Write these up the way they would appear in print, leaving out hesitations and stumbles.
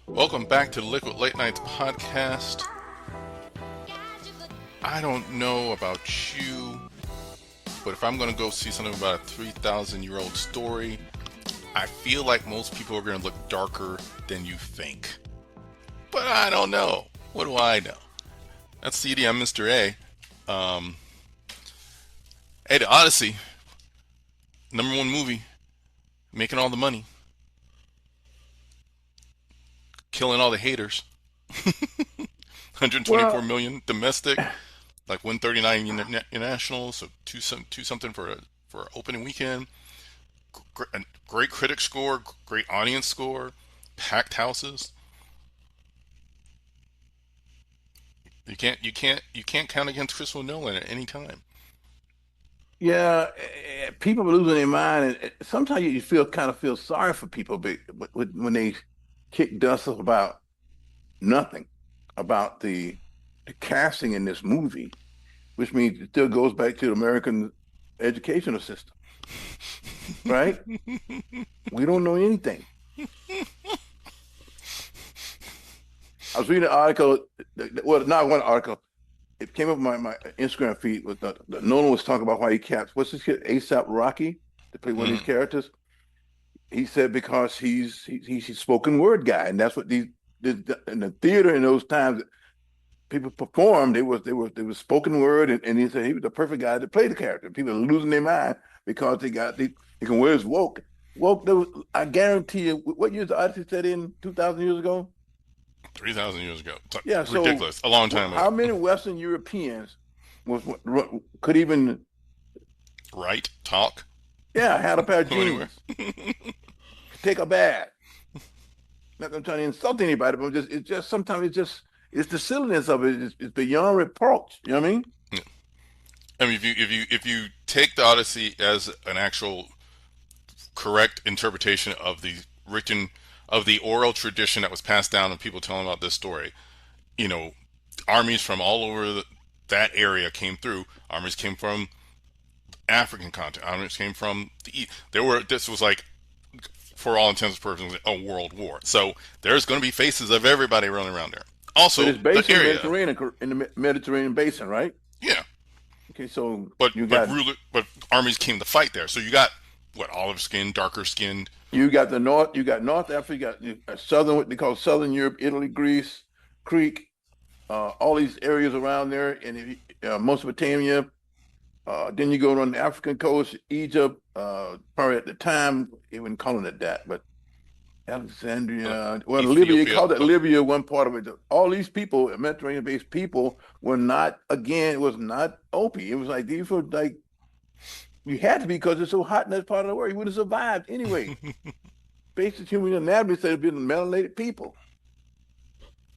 Welcome back to the Liquid Late Nights podcast. I don't know about you, but if I'm going to go see something about a 3,000-year-old story, I feel like most people are going to look darker than you think. But I don't know. What do I know? That's CD. I'm Mr. A. Hey, the Odyssey, #1 movie, making all the money, killing all the haters. 124 Well, million domestic, like 139 international, so two something for opening weekend. Great critic score, great audience score, packed houses. You can't count against Christopher Nolan at any time. yeah, people are losing their mind, and sometimes you feel kind of feel sorry for people when they kick dust about nothing about the casting in this movie, which means it still goes back to the American educational system, right? We don't know anything. I was reading an article, well, not one article. It came up on my Instagram feed with the Nolan was talking about why he cast what's this kid ASAP Rocky to play one of these Mm. characters. He said because he's a spoken word guy, and that's what in the theater in those times people performed. They was spoken word, and he said he was the perfect guy to play the character. People are losing their mind because they can wear his woke. I guarantee you, what years the Odyssey set in 2,000 years ago? 3,000 years ago. Yeah. So Ridiculous. A long time ago. how many Western Europeans was could even Right? Talk? had a pair of Go anywhere? jeans, take a bath? Not that I'm trying to insult anybody, but it's just sometimes it's the silliness of it. It's beyond reproach. You know what I mean? Yeah. I mean, if you take the Odyssey as an actual correct interpretation of the written of the oral tradition that was passed down and people telling about this story, you know, armies from all over that area came through. Armies came from African continent. Armies came from the East. This was like, for all intents and purposes, a world war. So there's going to be faces of everybody running around there. But Also, it's the based area, In the Mediterranean basin, right? yeah. Okay, so But but armies came to fight there. So you got what, olive skin, darker skinned. you got North Africa, you got southern, what they call Southern Europe, Italy, Greece, Crete, all these areas around there, and Mesopotamia. Then you go on the African coast, Egypt, probably at the time, they wouldn't call it that, but Uh, Alexandria, well, Libya, you Ethiopia. called it Libya, one part of it. All these people, Mediterranean-based people, it was not OP. It was like these were like, you had to be because it's so hot in that part of the world. You would have survived anyway. Basic human anatomy said it'd been melanated people.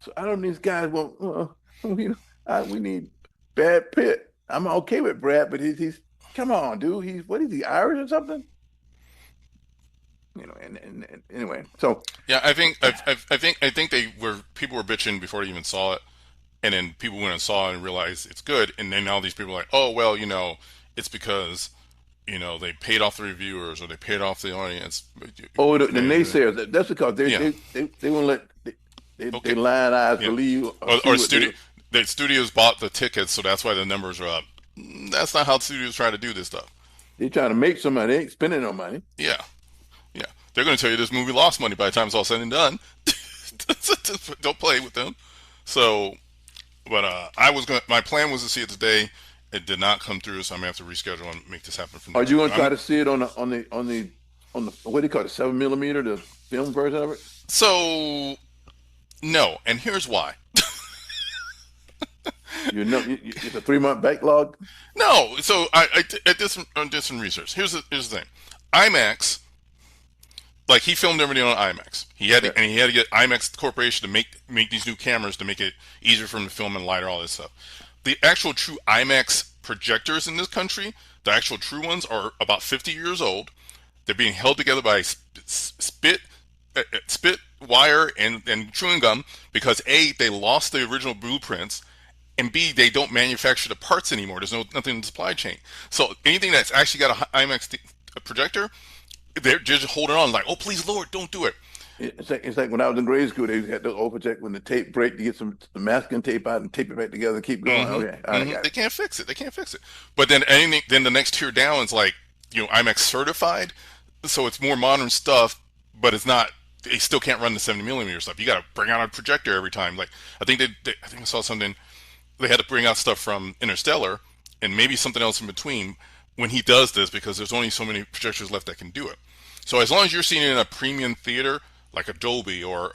So I don't these guys want, we need Brad Pitt. I'm okay with Brad, but he's come on, dude. What is he, Irish or something? And anyway, so Yeah, I think people were bitching before they even saw it, and then people went and saw it and realized it's good, and then all these people are like, oh well, it's because they paid off the reviewers or they paid off the audience. the naysayers. That's because Yeah, they won't let they okay, lying eyes yeah, believe or see or what they. the studios bought the tickets, so that's why the numbers are up. That's not how studios try to do this stuff. They trying to make some money. They ain't spending no money. Yeah, yeah, they're going to tell you this movie lost money by the time it's all said and done. Don't play with them. So, but my plan was to see it today. It did not come through, so I'm gonna have to reschedule and make this happen for Are next you week. going to try to see it on the what do you call it, 7 millimeter, the film version of it? So no, and here's why. It's a 3 month backlog. No, so I did some research. Here's the thing. IMAX, like, he filmed everything on IMAX. Yeah. He had to get IMAX Corporation to make these new cameras to make it easier for him to film and lighter, all this stuff. The actual true IMAX projectors in this country, the actual true ones, are about 50 years old. They're being held together by spit wire and chewing gum because A, they lost the original blueprints, and B, they don't manufacture the parts anymore. There's nothing in the supply chain. So anything that's actually got a IMAX projector, they're just holding on like, oh please Lord, don't do it. It's like when I was in grade school, they had the old project when the tape break to get some the masking tape out and tape it back together, keep going. Okay, all right, I got They it. can't fix it. They can't fix it. But then anything, then the next tier down is like IMAX certified, so it's more modern stuff, but it's not. They still can't run the 70 millimeter stuff. You got to bring out a projector every time. Like I think I saw something. They had to bring out stuff from Interstellar and maybe something else in between when he does this because there's only so many projectors left that can do it. So as long as you're seeing it in a premium theater like a Dolby or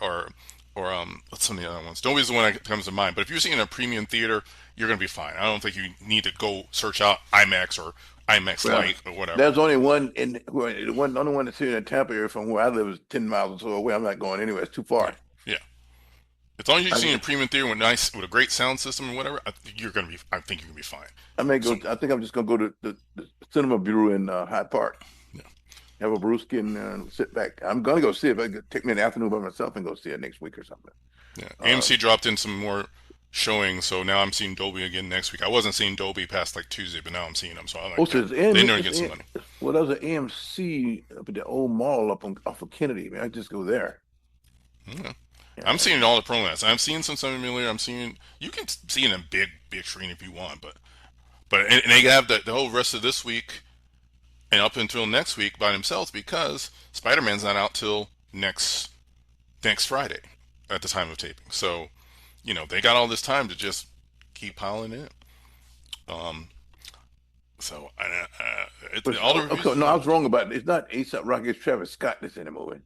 what's some of the other ones? Dolby is the one that comes to mind. But if you're seeing a premium theater, you're going to be fine. I don't think you need to go search out IMAX or IMAX Well, Lite or whatever. there's only one in the only one that's here in Tampa area from where I live is 10 miles or so away. I'm not going anywhere. It's too Yeah, far. yeah. As long as you're I seeing a mean, premium theater with a great sound system and whatever, you're going to be. I think you're going to be fine. I may So go. I think I'm just gonna go to the Cinema Bureau in Hyde Park. yeah, Have a brewski and sit back. I'm gonna go see it. I could take me an afternoon by myself and go see it next week or something. yeah. Uh, AMC dropped in some more showing, so now I'm seeing Dolby again next week. I wasn't seeing Dolby past like Tuesday, but now I'm seeing them. So I'm like, so they know to get some money. well, there's an AMC up at the old mall up on off of Kennedy. Man, I just go there. Yeah. I'm Yeah, seeing all the promos. I'm seeing some 7 millimeter. I'm seeing you can see it in a big screen if you want, but and they have the whole rest of this week and up until next week by themselves because Spider-Man's not out till next Friday at the time of taping. So they got all this time to just keep piling in. Um, so but all the okay, reviews no, are I good. was wrong about it. It's not ASAP Rocky. It's Travis Scott that's in the movie.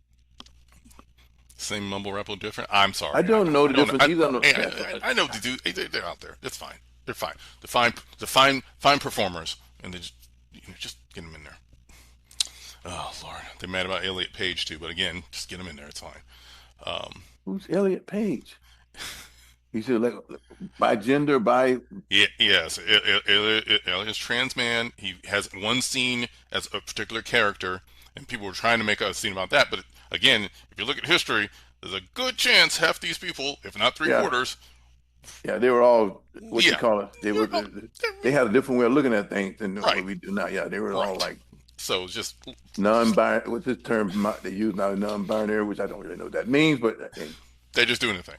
Same mumble rap, a little different. I'm I sorry, I don't know, know I the don't know. difference either. On the, Hey, that's all. I know the dude. They're out there. It's fine. They're fine. They're fine performers, and they just get them in there. Oh Lord, they're mad about Elliot Page too, but again, just get them in there. It's fine. Um, Who's Elliot Page? He said like by gender, by yeah, yes, Elliot's trans man. He has one scene as a particular character, and people were trying to make a scene about that. But again, if you look at history, there's a good chance half these people, if not three yeah. quarters, Yeah, they were all what you yeah, call it. They they're, were they had a different way of looking at things than right, what we do now. Yeah, they were all right. like So just non-binary. What's this term they use now? Non-binary, which I don't really know what that means, but hey, they're just doing the thing.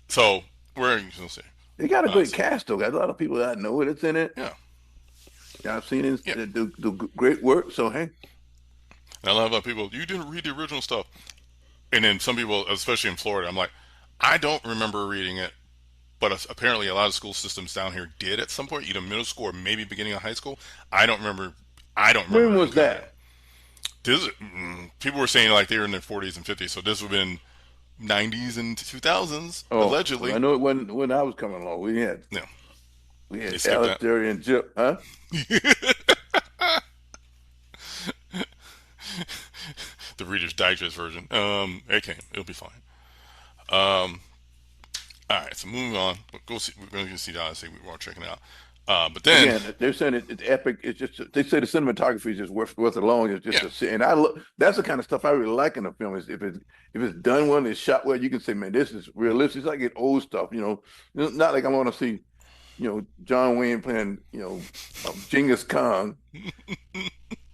So we're going to see. they got a great So, cast though. Got a lot of people that I know that's in it. yeah, Yeah, I've seen it yeah. do great work. So hey, And I love how people you didn't read the original stuff, and then some people, especially in Florida, I'm like, I don't remember reading it, but apparently a lot of school systems down here did at some point, either middle school or maybe beginning of high school. I don't remember. I don't when remember was encountering. that? People were saying like they were in their 40s and 50s, so this would have been 90s and 2000s Oh, I allegedly. know it wasn't when I was coming along. No, We they had skipped that. Alistair and Jip, huh? The Reader's Digest version. Okay, it'll be fine. Um, all right, so moving on. Go see. We're going to see the Odyssey. We want to check it out. But then, Again, they're saying it's epic. It's just they say the cinematography is just worth it alone. It's just yeah, a see, and I look. That's the kind of stuff I really like in a film. Is if it's done well, it's shot well, you can say, man, this is realistic. It's like get old stuff, Not like I want to see, John Wayne playing, Genghis Khan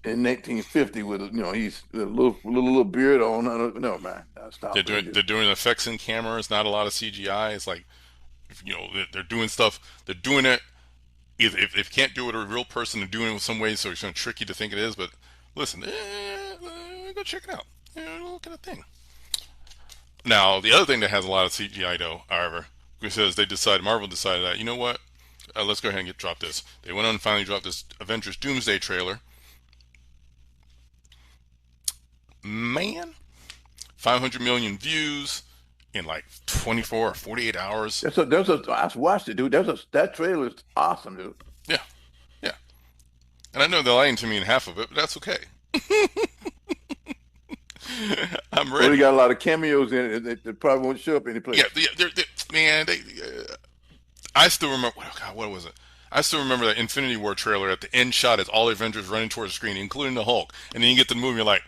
in 1950 with, he's a little beard on. No, man, they're stop. doing they're doing effects in camera. It's not a lot of CGI. It's like they're doing stuff. They're doing it. If you can't do it with a real person, they're doing it in some ways, so it's going to trick you to think it is. But listen, go check it out. Look at the thing. Now, the other thing that has a lot of CGI, though, however, because Marvel decided that, you know what? Let's go ahead and drop this. They went on and finally dropped this Avengers Doomsday trailer. Man, 500 million views in like 24 or 48 hours. I watched it, dude. That trailer is awesome, dude. Yeah, yeah. And I know they're lying to me in half of it, but that's okay. I'm Well, they ready. got a lot of cameos in it that probably won't show up any Yeah, place. man, I still remember. Oh God, what was it? I still remember that Infinity War trailer at the end shot is all the Avengers running towards the screen, including the Hulk. And then you get to the movie, you're like,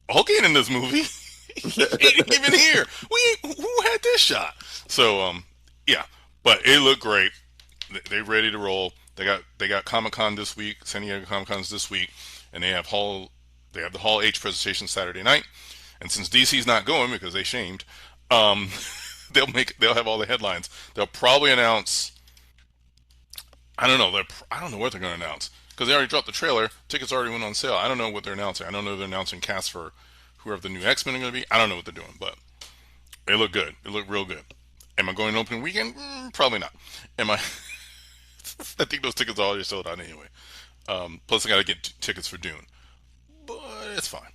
Hulk ain't in this movie. He ain't even here. Who had this shot? So yeah, but it looked great. They ready to roll. They got Comic Con this week. San Diego Comic Con's this week, and they have the Hall H presentation Saturday night. And since DC's not going because they shamed, um, they'll have all the headlines. They'll probably announce. I don't know. I don't know what they're going to announce because they already dropped the trailer. Tickets already went on sale. I don't know what they're announcing. I don't know if they're announcing cast for whoever the new X-Men are going to be. I don't know what they're doing, but it looked good. It looked real good. Am I going to open weekend? Probably not. Am I? I think those tickets are already sold out anyway. Plus, I got to get tickets for Dune, but it's fine.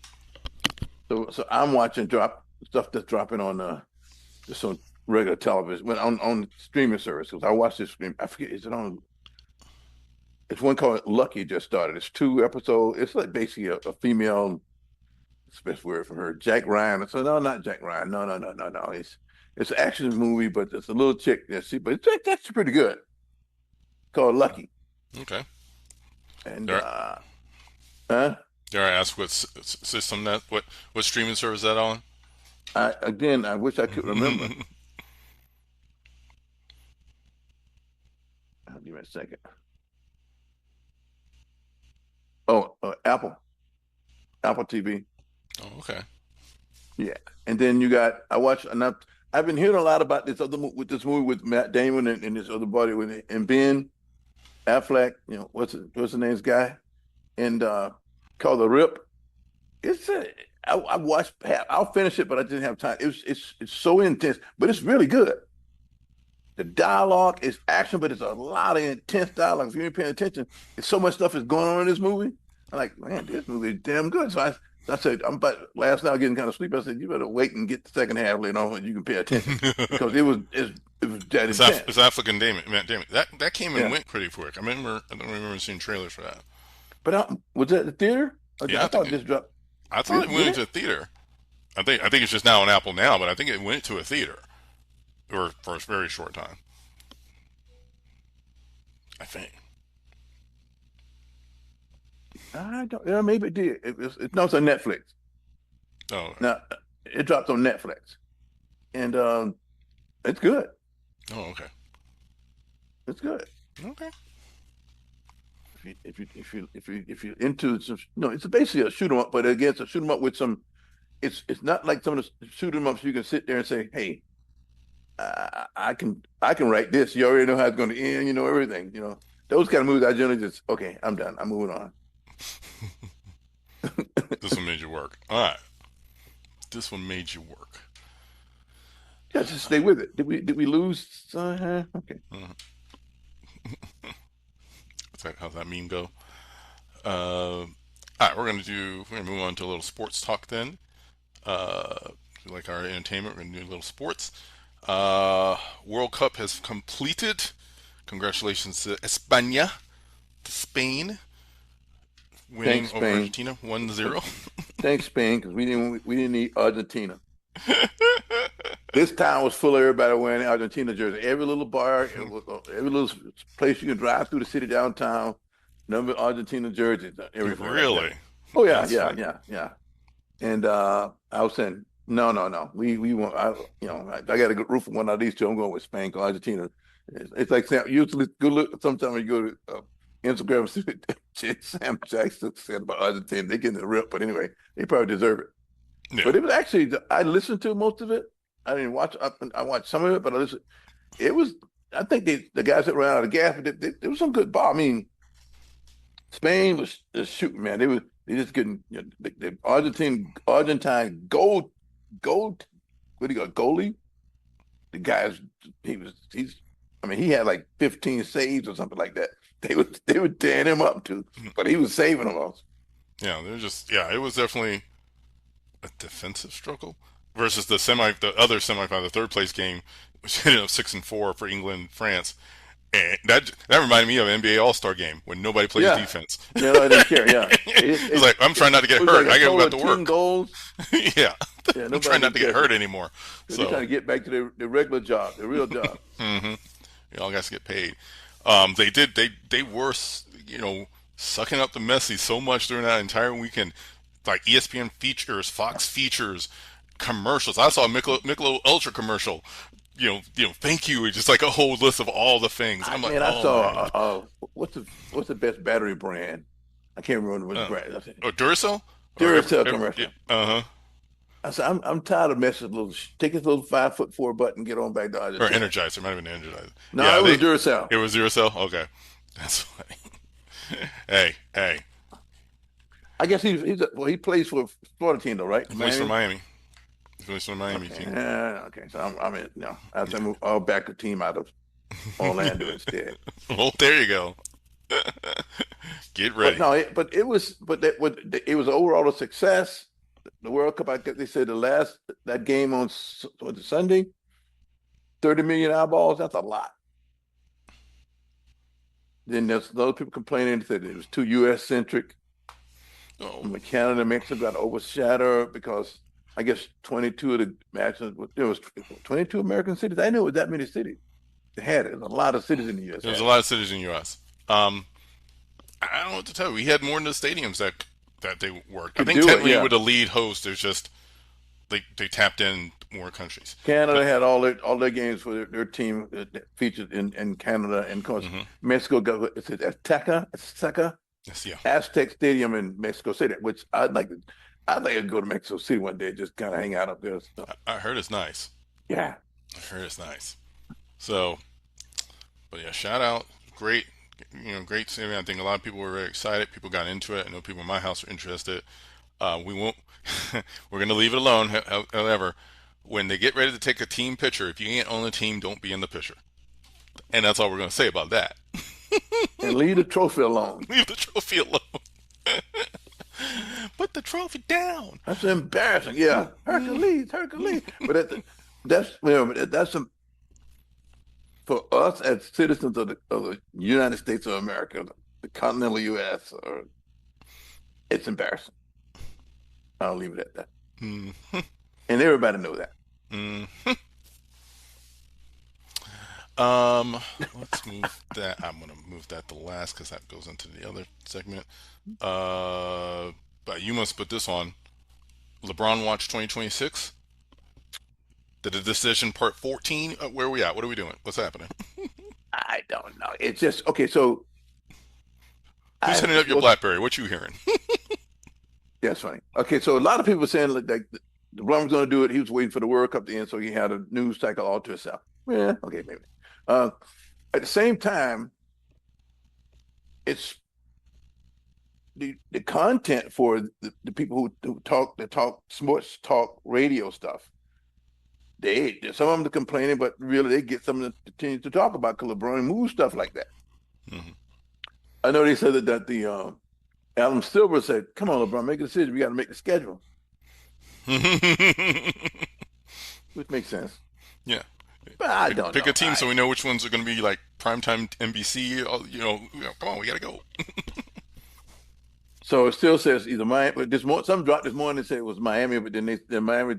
So I'm watching drop stuff that's dropping on just on regular television, when on streaming services. I watch this stream. I forget, is it on? It's one called Lucky just started. It's 2 episodes. It's like basically a female, best word for her, Jack Ryan. I said, no, not Jack Ryan. No, no, no, no, no. It's an action movie, but it's a little chick that she, but it's actually pretty good. Called Lucky. Okay. And Dare, huh? dare I ask what system what streaming service is that on? I wish I could remember. Give me a second. Oh, Apple TV. Oh, okay. Yeah, and then you got I watched and I've been hearing a lot about this other with this movie with Matt Damon and this other buddy with it, and Ben Affleck. You know what's the name's guy and called The Rip. It's I watched. I'll finish it, but I didn't have time. It's so intense, but it's really good. The dialogue is action, but it's a lot of intense dialogue. If you ain't paying attention, it's so much stuff is going on in this movie. I'm like, man, this movie is damn good. So I said, I'm about last night getting kind of sleep. I said, you better wait and get the second half later on, and you can pay attention because it was that It's intense. Affleck and Damon. Man, damn it. That came and Yeah, went pretty quick. I don't remember seeing trailers for that. but was that the theater? Yeah, I thought this dropped. I thought it went Did into it? a theater. I think it's just now on Apple now, but I think it went to a theater or for a very short time. I think. I don't. Yeah, maybe it did. No, it's on Netflix. Oh, Now it dropped on Netflix, and it's good. oh, okay, It's good. okay. If you're into some, no, it's basically a shoot 'em up, but again, it's a shoot 'em up with some. It's not like some of the shoot 'em ups you can sit there and say, hey, I can write this. You already know how it's going to end. You know everything. You know those kind of movies. I generally just okay. I'm done. I'm moving on. This one made you work. All right, this one made you work. Yeah, just stay with it. Did we lose? Okay. Uh, how's that meme go? All right, we're gonna move on to a little sports talk then. If you like our entertainment, we're gonna do a little sports. World Cup has completed. Congratulations to España, to Spain, winning Thanks, over Spain. Argentina 1-0. Thanks, Spain, because we didn't need Argentina. This town was full of everybody wearing Argentina jersey. Every little bar, every little place you can drive through the city downtown, number Argentina jerseys everywhere like that. Really? Oh yeah, That's yeah, funny. yeah, yeah. And I was saying, no, no, no. We want. I got a good roof for one of these two. I'm going with Spain, 'cause Argentina. It's like Sam. Usually, good look. Sometimes you go to Instagram and see what Sam Jackson said about Argentina. They get the rip, but anyway, they probably deserve it. Yeah. But it was actually I listened to most of it. I didn't watch. I watched some of it, but I listened. It was. I think the guys that ran out of gas, but there was some good ball. I mean, Spain was just shooting, man. They just couldn't. The Argentine gold. What do you got? Goalie. The guys. He's. I mean, he had like 15 saves or something like that. They were tearing him up too, but he was saving them all. Yeah, they're just it was definitely a defensive struggle versus the other semifinal, the third place game, which ended up 6-4 for England, France. And that reminded me of an NBA All Star game when nobody plays Yeah, defense. I didn't care. Yeah, It's like I'm trying not to it get was like hurt. a I gotta go total back of to 10 work. goals. Yeah, Yeah, I'm trying nobody not didn't to get care. hurt anymore. They're trying So to get back to their regular job, their real job. mm-hmm. You all guys get paid. They were sucking up the Messi so much during that entire weekend. Like ESPN features, Fox features, commercials. I saw a Michelob Ultra commercial. Thank you. It's just like a whole list of all the things. I'm like, I oh my saw god. what's the best battery brand? I can't remember what the Uh, brand. I said Duracell or Duracell yeah, commercial. uh huh. I said, I'm tired of messing with little, take this little 5'4" button, get on back to Or Argentina. Energizer, might have been Energizer. No, Yeah, it was they. Duracell. It was zero cell. Okay, that's funny. Hey, hey, I guess well, he plays for Florida team though, right? he plays for Miami. Miami. He plays for the Miami Okay, team. okay. So I'm in. No, I have to Yeah. move. I'll back a team out of Orlando instead. Well, there you go. Get But ready. no, but it was overall a success. The World Cup, I guess they said the last that game on was it Sunday, 30 million eyeballs. That's a lot. Then there's those people complaining that it was too U.S. centric. Oh, Canada and Mexico got overshadowed because I guess 22 of the matches there was 22 American cities. I knew it was that many cities. It had it. There's a lot of cities in the U.S. there's a had it. lot of cities in the U.S. Um, I don't know what to tell you. We had more in the stadiums that they worked. I Could think do it, technically with yeah. the lead host, there's just they tapped in more countries. But Canada had all their games for their team that featured in Canada, and of course mm-hmm. Mexico got it's Azteca Yes, yeah, Aztec Stadium in Mexico City, which I'd like to go to Mexico City one day, just kind of hang out up there. So, I heard it's nice. yeah, I heard it's nice. So, but yeah, shout out, great, great saving. I think a lot of people were very excited. People got into it. I know people in my house are interested. We won't. We're gonna leave it alone. However, when they get ready to take a team picture, if you ain't on the team, don't be in the picture. And that's all we're gonna say about that. and leave the trophy alone. Leave the trophy alone. Put the trophy down. That's embarrassing. Yeah, Hercules, Hercules. But that's that's for us as citizens of the United States of America, the continental U.S. It's embarrassing. I'll leave it at that. Mm, And everybody know that. mm. Let's move that. I'm gonna move that to last because that goes into the other segment. But you must put this on. LeBron Watch 2026. The decision part 14. Where are we at? What are we doing? What's happening? I don't know. It's just okay. So Who's I hitting up your supposed BlackBerry? What you hearing? that's funny. Okay, so a lot of people were saying like LeBron was going to do it. He was waiting for the World Cup to end, so he had a news cycle all to himself. Yeah, okay, maybe. Uh, at the same time, it's the content for the people who talk that talk sports talk radio stuff. They some of them are complaining, but really they get something to continue to talk about because LeBron moves stuff like that. Mm-hmm. I know they said that the Adam Silver said, "Come on, LeBron, make a decision. We got to make the schedule," which makes sense. Yeah. But I Pick, don't pick a know. team so we know which ones are going to be like primetime NBC. Come on, we got to go. So it still says either Miami. But some dropped this morning and said it was Miami, but then Miami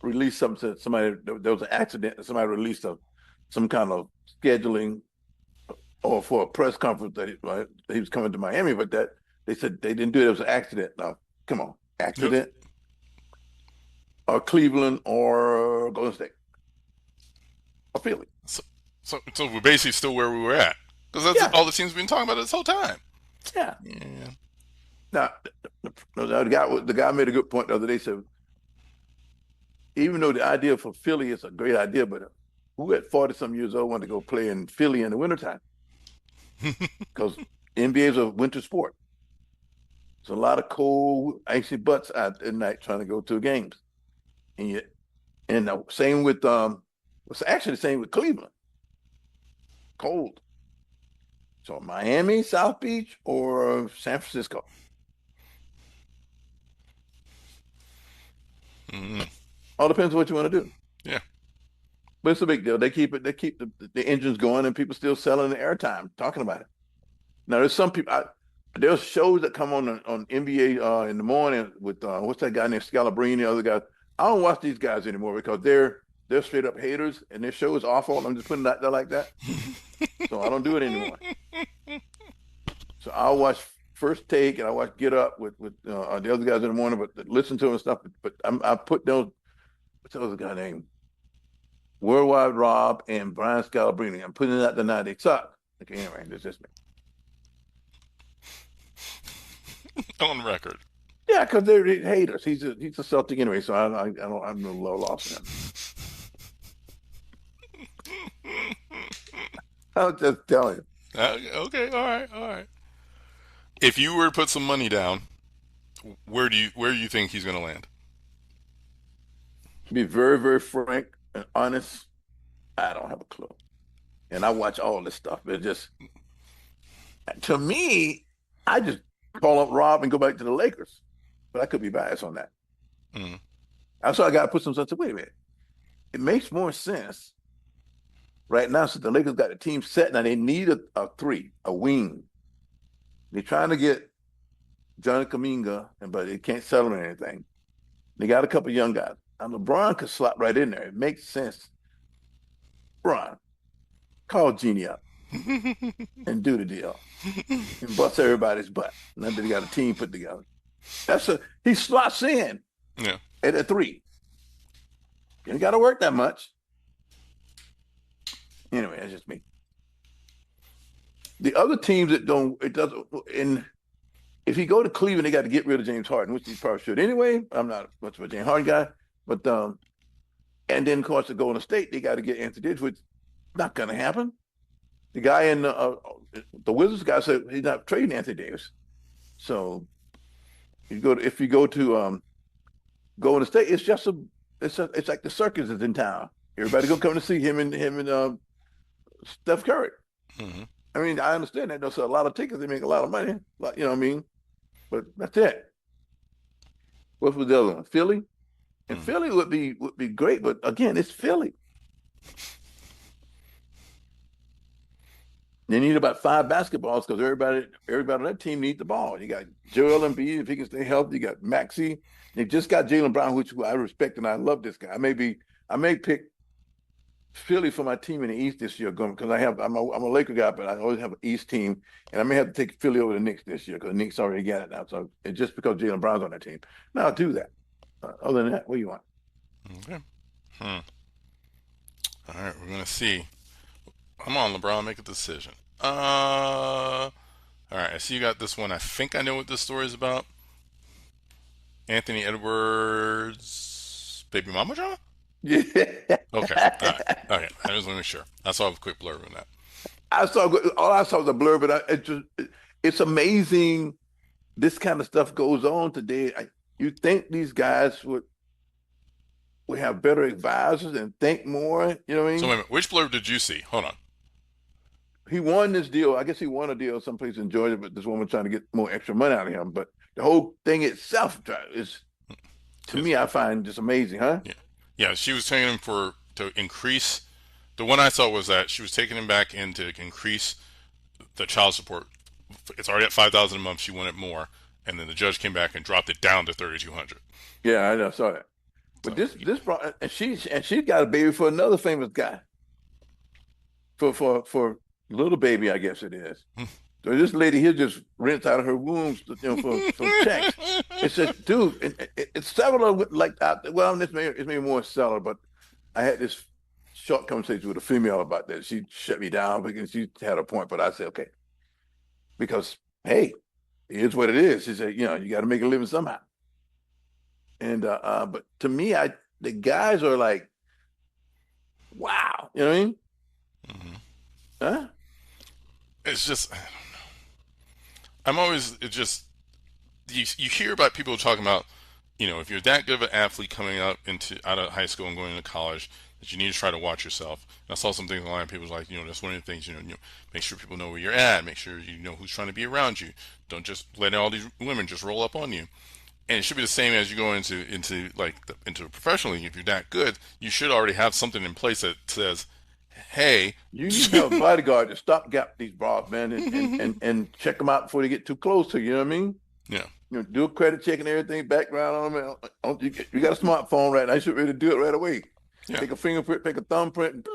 released something. Said somebody there was an accident. Somebody released some kind of scheduling or for a press conference that he was coming to Miami, but that they said they didn't do it. It was an accident. Now, come on, Yep. accident or Cleveland or Golden State or Philly. So, so we're basically still where we were at because that's Yeah, all the teams been talking about this whole time. yeah. Yeah. Now, the guy made a good point the other day. Said even though the idea for Philly is a great idea, but who at 40 some years old want to go play in Philly in the wintertime? Because NBA is a winter sport. There's a lot of cold, icy butts out at night trying to go to games. And yet, and same with it's actually the same with Cleveland. Cold. So Miami, South Beach, or San Francisco. Mm-hmm. All depends on what you want to do. Yeah. But it's a big deal. They keep the engines going and people still selling the airtime, talking about it. Now there's some people there's shows that come on NBA in the morning with what's that guy named Scalabrini, the other guys. I don't watch these guys anymore because they're straight up haters and their show is awful. I'm just putting it out there like that. So I don't do it anymore. So I'll watch First Take and I watch Get Up with the other guys in the morning, but listen to them and stuff. But I put those. What's the other guy named Worldwide Rob and Brian Scalabrine. I'm putting it out there now. They suck. Okay, anyway, this is me. On record. Yeah, because they're haters. He's a Celtic anyway, so I'm no low loss for him. I was just telling you, Okay, all right, all right. If you were to put some money down, where do you think he's going to land? be very, very frank and honest. I don't have a clue. And I watch all this stuff. It just to me, I just call up Rob and go back to the Lakers. But I could be biased on that. Mm, That's why I got to put some stuff to wait a minute. It makes more sense right now since the Lakers got the team set now. They need a three, a wing. They're trying to get Johnny Kaminga, but they can't settle on anything. They got a couple young guys. And LeBron could slot right in there. It makes sense. LeBron, call Genie up and do the deal and bust everybody's butt. Now that they got a team put together. He slots in yeah. at a three. You ain't got to work that much. Anyway, that's just me. The other teams that don't, it doesn't, and if he go to Cleveland, they got to get rid of James Harden, which he probably should anyway. I'm not much of a James Harden guy, but and then of course to Golden State, they got to get Anthony Davis, which is not going to happen. The guy in the Wizards guy said he's not trading Anthony Davis. So if you go to Golden State, it's just it's like the circus is in town. Everybody gonna come to see him and Steph Curry. Mm-hmm. I mean, I understand that. They sell a lot of tickets. They make a lot of money. Like, you know what I mean? But that's it. What was the other one? Philly? And Mm-hmm. Philly would be great, but again, it's Philly. They need about five basketballs because everybody on that team needs the ball. You got Joel Embiid if he can stay healthy. You got Maxey. They just got Jaylen Brown, which I respect and I love this guy. I may pick Philly for my team in the East this year because I'm a Laker guy, but I always have an East team, and I may have to take Philly over the Knicks this year because the Knicks already got it now. So it's just because Jaylen Brown's on that team. Now I'll do that. Other than that, what do you want? Okay. Hmm. All right, we're gonna see. Come on, LeBron, make a decision. All right. I see you got this one. I think I know what this story is about. Anthony Edwards, baby mama drama. Yeah. Okay. All right. Okay. I just want to make sure. I saw a quick blurb on that. All I saw was a blur, but it's amazing this kind of stuff goes on today. You think these guys would have better advisors and think more, you know what I So mean? wait a minute. Which blurb did you see? Hold on. He won this deal. I guess he won a deal someplace in Georgia, but this woman trying to get more extra money out of him. But the whole thing itself is, to Is me, I find just amazing, huh? yeah, yeah. She was taking him for to increase. The one I saw was that she was taking him back in to increase the child support. It's already at 5,000 a month. She wanted more, and then the judge came back and dropped it down to 3,200. Yeah, I know, saw that. But So this brought and she got a baby for another famous guy for little baby, I guess it is. So this lady here just rents out of her wombs, for checks. It says, dude, it's several of like well, it's maybe more seller, but I had this short conversation with a female about that. She shut me down because she had a point, but I said, okay, because hey, here's what it is. She said, you got to make a living somehow. And but to me, the guys are like, wow, you know what I mean? mhm. Huh? It's just I'm always it just you hear about people talking about if you're that good of an athlete coming up into out of high school and going into college that you need to try to watch yourself. And I saw some things online. People's like that's one of the things make sure people know where you're at. Make sure you know who's trying to be around you. Don't just let all these women just roll up on you. And it should be the same as you go into into a professional league. If you're that good, you should already have something in place that says, "Hey, You need to have a bodyguard to stop gap these bras, man, and check them out before they get too close to you. You know what I mean? yeah, Do a credit check and everything, background on them. You got a smartphone right now. You should really do it right away. yeah." Take a fingerprint, take a thumbprint,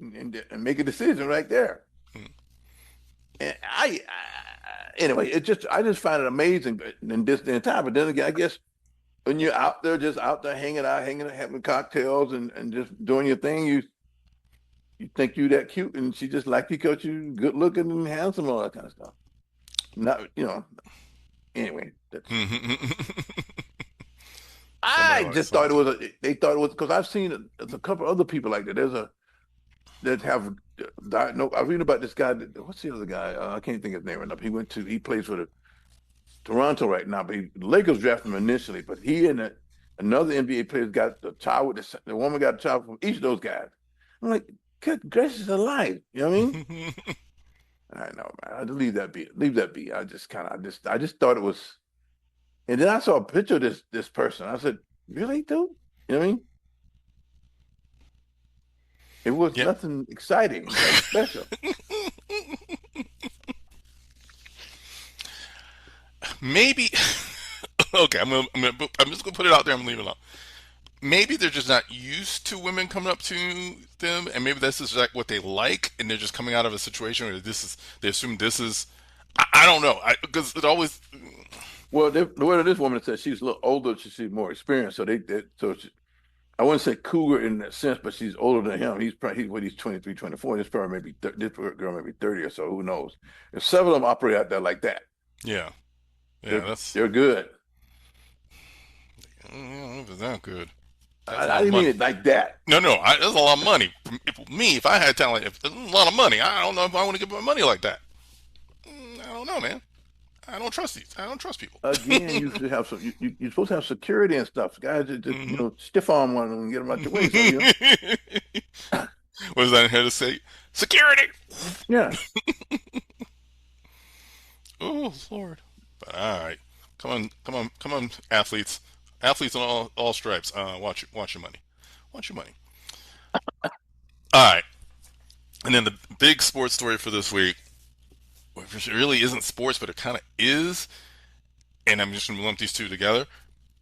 and make a decision right there. Mm. And anyway, I just find it amazing in this day and time. But then again, I guess when you're out there, just out there hanging out, having cocktails and just doing your thing, you think you that cute, and she just like you because you good looking and handsome, all that kind of stuff. Not, anyway. That's Mhm. Somebody I like just thought it something. was they thought it was because I've seen a couple other people like that. There's a that have died. No, I read about this guy. What's the other guy? I can't think of his name right now. He plays for the Toronto right now, but the Lakers drafted him initially. But he and another NBA player got a child with the woman got a child from each of those guys. I'm like, good gracious alive. You know what I mean? I know, man. I just leave that be. Leave that be. I just thought it was. And then I saw a picture of this person. I said, really, dude? You know what I mean? It was Yeah, nothing exciting, nothing special. maybe. Okay, I'm just gonna put it out there. I'm leaving it alone. Maybe they're just not used to women coming up to them, and maybe this is like what they like, and they're just coming out of a situation where they assume this is. I don't know, because it always. Well, this woman said she's a little older, she's more experienced, so I wouldn't say cougar in that sense, but she's older than him. He's 23, 24. This girl may be 30 or so. Who knows? If several of them operate out there like that, Yeah, yeah, they're that's. they're good. I don't know if it's that good. That's a I lot of didn't mean money. it like that. No, that's a lot of money. If I had talent, if it's a lot of money, I don't know if I want to give my money like that. I don't know, man. I don't trust these. I don't trust people. Again, you should have you're supposed to have security and stuff. Guys just Hmm. stiff arm one and get them out your way. So What is that here to say? Security. yeah. Oh Lord. But all right, come on, athletes, athletes on all stripes. Watch your money. Watch your money. All right, and then the big sports story for this week, which really isn't sports, but it kind of is, and I'm just gonna lump these two together.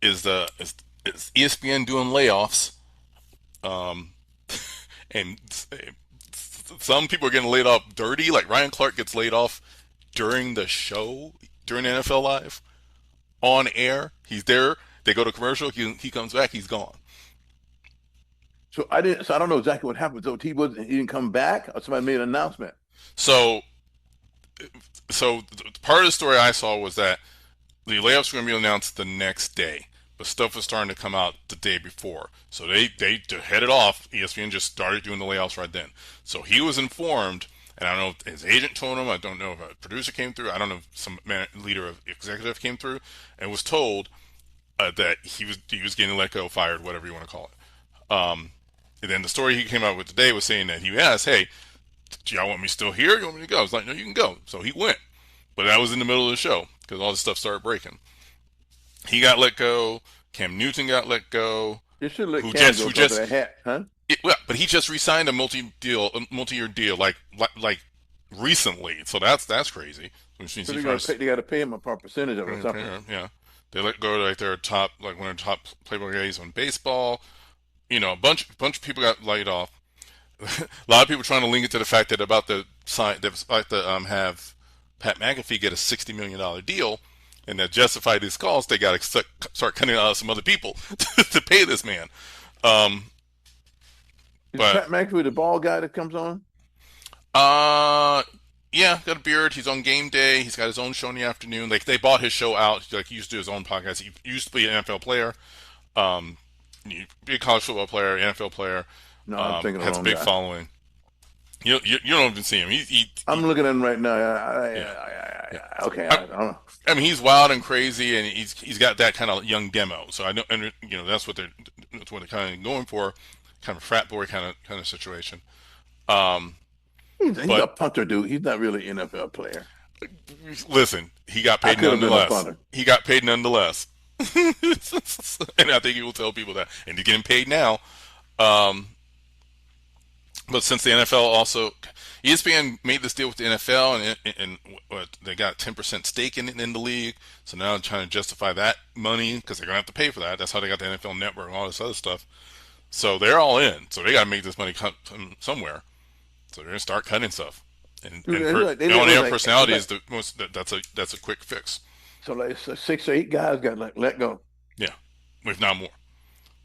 Is ESPN doing layoffs? Um, and some people are getting laid off dirty. Like Ryan Clark gets laid off during the show, during NFL Live, on air. He's there. They go to commercial. He comes back. He's gone. So I don't know exactly what happened. So he didn't come back, or somebody made an announcement. So so part of the story I saw was that the layoffs were going to be announced the next day, but stuff was starting to come out the day before. So they to head it off. ESPN just started doing the layoffs right then. So he was informed, and I don't know if his agent told him. I don't know if a producer came through. I don't know if some leader of executive came through and was told that he was getting let go, fired, whatever you want to call it. And then the story he came out with today was saying that he asked, "Hey, do y'all want me still here? You want me to go?" It's like, "No, you can go." So he went, but that was in the middle of the show because all this stuff started breaking. He got let go. Cam Newton got let go. They should let Who Cam just go who because of just that hat, huh? well, but he just re-signed a multi-year deal, like recently. So that's crazy. Which means So he probably they got to pay him a percentage of it or something. yeah. They let go like their top like one of the top Playboy guys on baseball. You know, a bunch of people got laid off. A lot of people trying to link it to the fact that about the sign that about the have Pat McAfee get a $60 million deal, and that justify these costs, they got to start cutting out some other people to pay this man. Um, Is but Pat McAfee the ball guy that comes on? uh, yeah, got a beard. He's on game day. He's got his own show in the afternoon. Like they bought his show out. Like he used to do his own podcast. He used to be an NFL player. Um, be a college football player, NFL player. No, I'm thinking of the Has a wrong big guy. following. You don't even see him. I'm looking at him right now. Yeah. Yeah. Okay, I, I don't know. I mean, he's wild and crazy, and he's got that kind of young demo. So I know, and that's what they're kind of going for, kind of a frat boy kind of situation. Um, He's a but punter, dude. He's not really an NFL player. listen, he got I paid could have been a nonetheless. punter. He got paid nonetheless, and I think he will tell people that, and he's getting paid now. Um, but since the NFL also, ESPN made this deal with the NFL, and what, they got 10% stake in the league. So now they're trying to justify that money because they're gonna have to pay for that. That's how they got the NFL Network and all this other stuff. So they're all in. So they got to make this money come from somewhere. So they're gonna start cutting stuff. And Dude, they on was air like it was personality is like the most. That's a quick fix. so 6 or 8 guys got like let go. Yeah, if not more.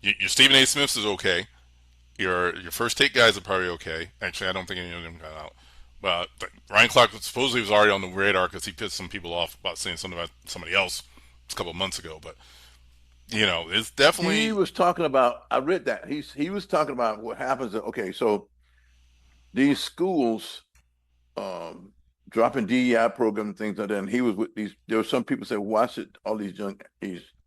Your Stephen A. Smiths is okay. Your first take guys are probably okay. Actually, I don't think any of them got out. But Ryan Clark supposedly was already on the radar because he pissed some people off about saying something about somebody else a couple of months ago, but it's He definitely. was talking about. I read that he was talking about what happens. Okay, so these schools um, dropping DEI program and things like that. And he was with these. There were some people say, why should all these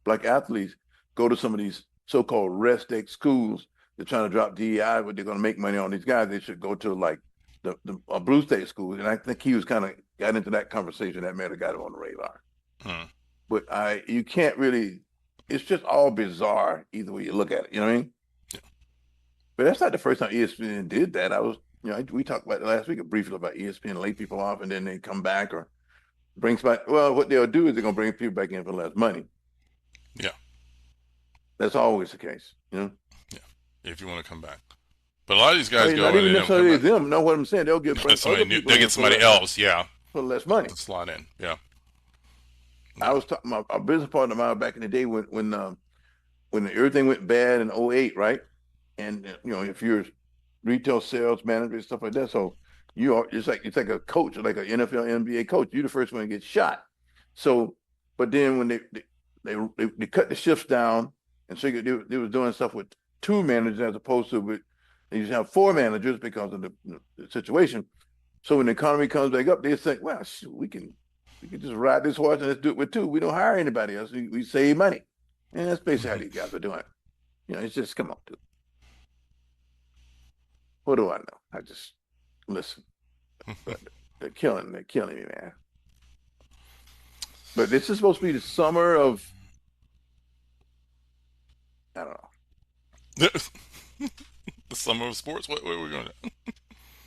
black athletes go to some of these so-called rest day schools? They're trying to drop DEI, but they're going to make money on these guys. They should go to like the blue state schools. And I think he was kind of got into that conversation that may have got him on the radar. Hmm, But you can't really. It's just all bizarre either way you look at it. You know what I mean? yeah, But that's not the first time ESPN did that. We talked about it last week briefly about ESPN lay people off and then they come back or bring somebody. Well, what they'll do is they're gonna bring people back in for less money. yeah, That's always the case, you know. yeah. If you want to come back, but a lot of these I guys mean, go not and even they don't come necessarily back. them. Know what I'm saying? They'll get bring Somebody other new, people they in get somebody else, yeah, for less money. to slot in. Yeah, I yeah. was talking about a business partner of mine back in the day when everything went bad in '08, right? And if you're retail sales manager and stuff like that, so it's like a coach, like an NFL, NBA coach. You're the first one to get shot. So, but then when they cut the shifts down, and so they was doing stuff with two managers as opposed to with they used to have four managers because of the situation. So when the economy comes back up, they think, well, shoot, we can just ride this horse and let's do it with two. We don't hire anybody else. We save money, and that's basically how these guys are doing it. It's just come on, dude. What do I know? I just listen. But they're killing me, man. But this is supposed to be the summer of I don't know. The summer of sports. What are we going to?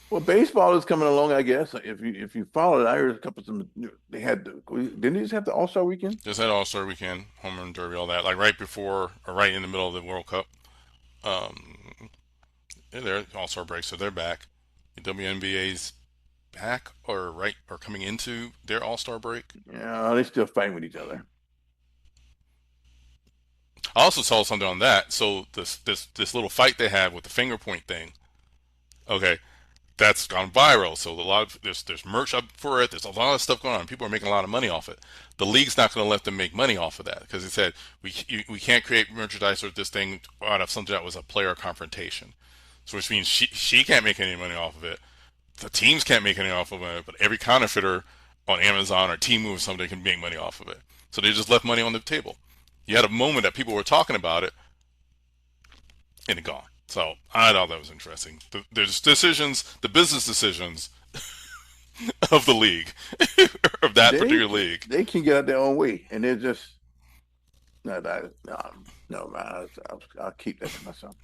Well, baseball is coming along, I guess. If you follow it, I heard a couple of some they had didn't they just have the All-Star weekend? Just had All Star Weekend, home run derby, all that. Like right before or right in the middle of the World Cup. Um, yeah, they're All Star break, so they're back. The WNBA's back or coming into their All Star break. Yeah, they still fighting with each other. I also saw something on that. So this little fight they had with the finger point thing. Okay, that's gone viral. So a lot of there's merch up for it. There's a lot of stuff going on. People are making a lot of money off it. The league's not going to let them make money off of that because they said we can't create merchandise or this thing out of something that was a player confrontation. So which means she can't make any money off of it. The teams can't make any off of it, but every counterfeiter on Amazon or Temu or something can make money off of it. So they just left money on the table. You had a moment that people were talking about it, and it gone. So I thought that was interesting. There's decisions, the business decisions of the league, of that They particular league. they can get out their own way, and they're just no, man. I'll keep that to myself.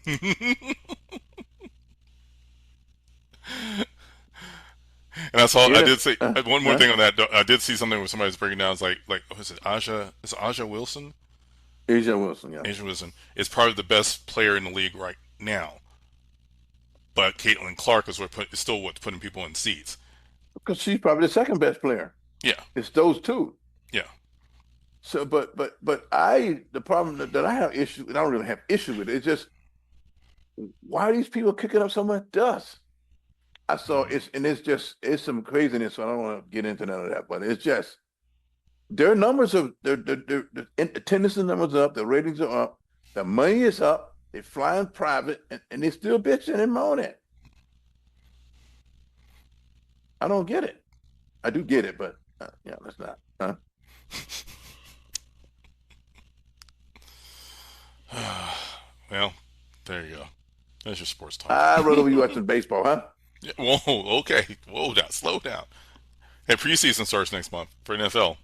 And I saw, I Yes. did say one more Huh? thing on that. I did see something where somebody was breaking down. It's like, what is it Aja? Is it Aja Wilson? Asia Wilson, yeah. Asia Wilson is probably the best player in the league right now. But Caitlin Clark is still what's putting people in seats. Because she's probably the second best player. Yeah, It's those two. yeah. So, but the problem that I have issue, and I don't really have issue with it. It's just why are these people kicking up so much dust? I saw Mm-hmm. it's some craziness. So I don't want to get into none of that, but it's just their numbers are their attendance numbers are up, their ratings are up, the money is up. They fly in private, and they still bitching and moaning. I don't get it. I do get it, but yeah, that's not. Huh? Well, there you go. There's your sports talk. I'd rather be watching baseball, huh? Yeah, whoa, okay, whoa, down, slow down. Hey, preseason starts next month for NFL.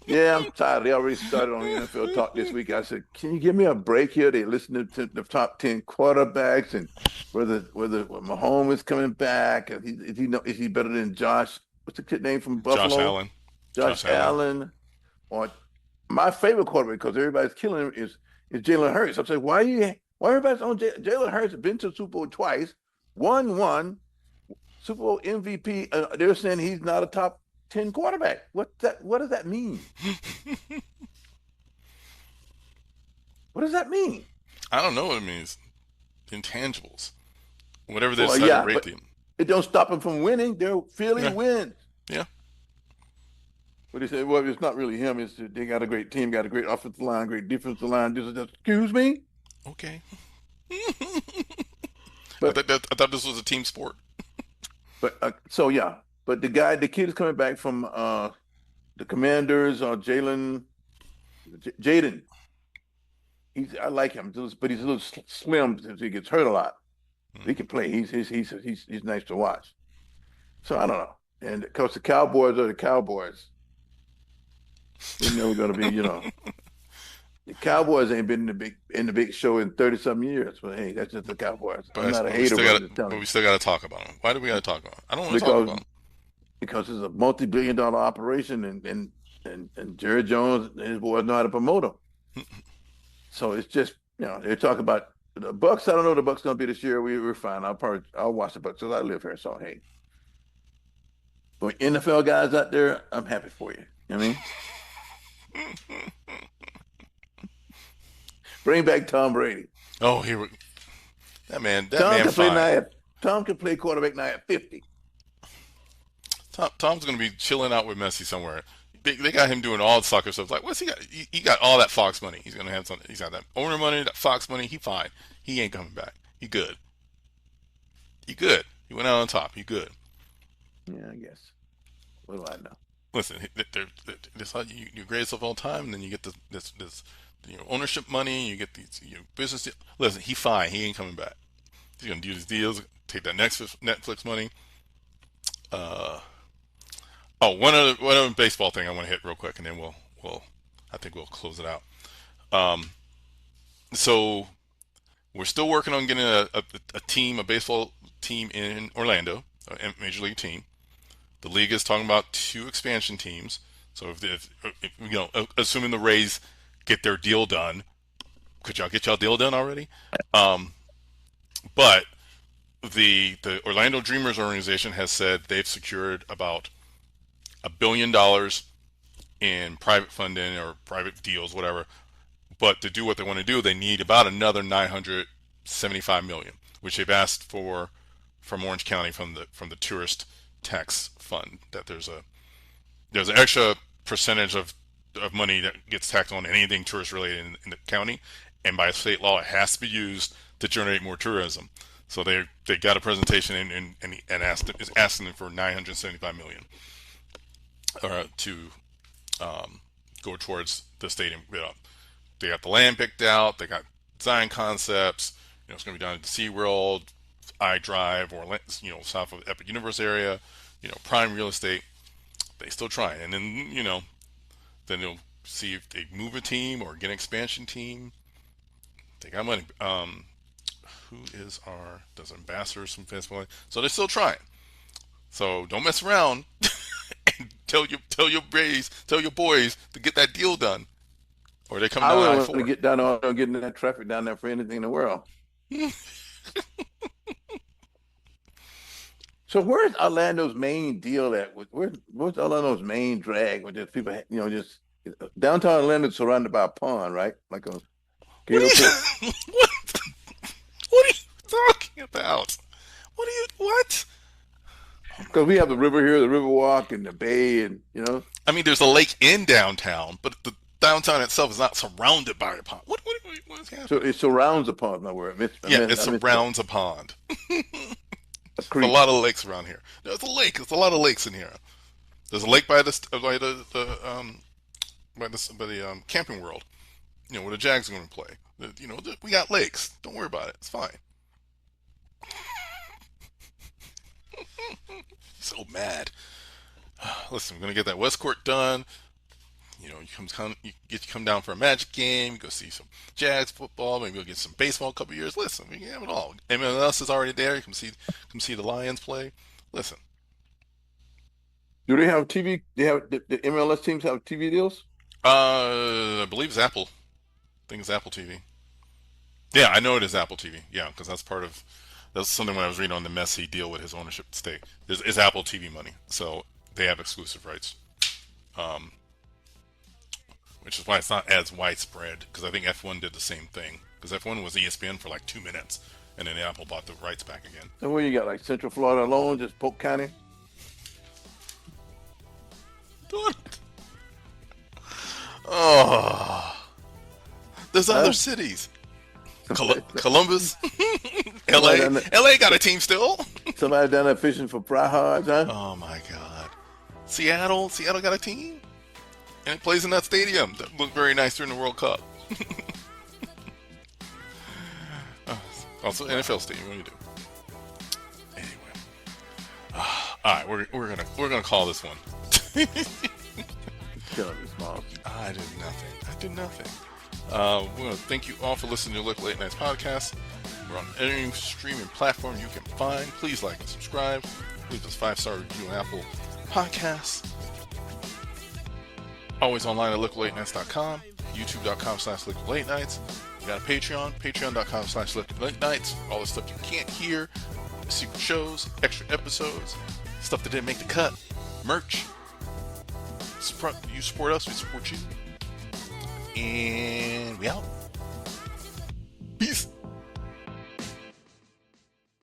Yeah, I'm tired. They already started on the NFL talk this week. I said, "Can you give me a break here?" They listen to the top 10 quarterbacks and whether Mahomes is coming back. Is he better than Josh? What's the kid name from Josh Buffalo? Allen. Josh Josh Allen. Allen. Or my favorite quarterback because everybody's killing him is Jalen Hurts. I'm saying, why everybody's on Jalen Hurts? Been to the Super Bowl twice, won one Super Bowl MVP. They're saying he's not a top 10 quarterback. What does that mean? What does that mean? I don't know what it means. Intangibles. Whatever they Well, decide to yeah, rate but them. it don't stop him from winning. They're Philly Yeah, wins. yeah. But he said, well, it's not really him. It's they got a great team, got a great offensive line, great defensive line. This is just, excuse me. Okay. But I thought this was a team sport. so yeah. But the kid is coming back from the Commanders. Jaden. I like him, but he's a little slim since he gets hurt a lot. He can play. He's nice to watch. So I don't know. And of course, the Cowboys are the Cowboys. They're never going to be, the Cowboys ain't been in the big show in 30 some years. But hey, that's just the Cowboys. I'm not a hater, but I'm just telling But you we still got to talk about them. Why do we got to talk about them? I don't want to talk because about because it's a multi-billion-dollar operation, and Jerry Jones and his boys know how to promote them. them. So it's just they're talking about the Bucks. I don't know what the Bucks going to be this year. We're fine. I'll watch the Bucks because I live here. So hey, but NFL guys out there, I'm happy for you. You know what I mean, bring back Tom Brady. Oh, that Tom man, can play now. fine. Tom can play quarterback now at 50. Tom's gonna be chilling out with Messi somewhere. They got him doing all the soccer stuff. Like, what's he got? He got all that Fox money. He's gonna have something. He's got that owner money, that Fox money. He fine. He ain't coming back. He good. He good. He went out on top. He good. Yeah, I guess. What do I know? Listen, this how you greatest of all time, and then you get this ownership money. You get these business. Listen, he fine. He ain't coming back. He's gonna do his deals. Take that next Netflix money. Uh, oh, one other baseball thing I want to hit real quick, and then we'll I think we'll close it out. Um, so we're still working on getting a baseball team in Orlando, a major league team. The league is talking about two expansion teams. So if assuming the Rays get their deal done, could y'all get y'all deal done already? Um, but the Orlando Dreamers organization has said they've secured about $1 billion in private funding or private deals, whatever. But to do what they want to do, they need about another 975 million, which they've asked for from Orange County from the tourist tax fund. That there's an extra percentage of money that gets taxed on anything tourist related in the county, and by state law, it has to be used to generate more tourism. So they got a presentation and is asking them for 975 million to go towards the stadium. They got the land picked out. They got design concepts. It's going to be down at the SeaWorld, iDrive, or south of Epic Universe area. Prime real estate. They still trying, and then they'll see if they move a team or get an expansion team. They got money. Who is does ambassadors from baseball? So they're still trying. So don't mess around. And tell your boys to get that deal done, or they're coming I down wouldn't I want to four. get down on getting in that traffic down there for anything in the world. So where's Orlando's main deal at? Where's Orlando's main drag with just people, just downtown Orlando surrounded by a pond, right? Like a What gator pit. are you? What are you talking about? What? Because we have the river here, the river walk and the bay and. I mean, there's a lake in downtown, but the downtown itself is not surrounded by a pond. What is So happening? it surrounds a pond. My word. Yeah, it I missed that. surrounds a pond. A There's a creek. lot of lakes around here. There's a lake. There's a lot of lakes in here. There's a lake by the camping world. Where the Jags are going to play. We got lakes. Don't worry about it. It's fine. So mad. Listen, we're gonna get that West Court done. You come down for a Magic game. You go see some Jags football. Maybe go get some baseball. A couple years. Listen, we can have it all. MLS is already there. You come see the Lions play. Listen, Do they have TV? They have the MLS teams have TV deals? I believe it's Apple. I think it's Apple TV. Yeah, I know it is Apple TV. Yeah, because that's something when I was reading on the Messi deal with his ownership stake. It's Apple TV money, so they have exclusive rights. Um, which is why it's not as widespread. Because I think F1 did the same thing. Because F1 was ESPN for like 2 minutes, and then Apple bought the rights back again. And where you got like Central Florida alone, just Polk County? What? Oh, there's other Huh? cities. Somebody, Columbus, somebody L.A. down there, L.A. got a team still. somebody down there fishing for fry huh? Oh my God. Seattle got a team, and it plays in that stadium that looked very nice during the World Cup. Also, NFL Wow. stadium. What do you do? Anyway, all right, we're gonna call this one. You're killing me, Smalls. I did nothing. I did nothing. We want to thank you all for listening to Look Late Nights podcast. We're on any streaming platform you can find. Please like and subscribe. Leave us 5-star review on Apple Podcasts. Always online at looklatenightscom, youtube.com/looklatenight's. We got a Patreon, patreon.com/looklatenight's. All the stuff you can't hear, secret shows, extra episodes, stuff that didn't make the cut, merch. You support us, we support you. And we out. Peace.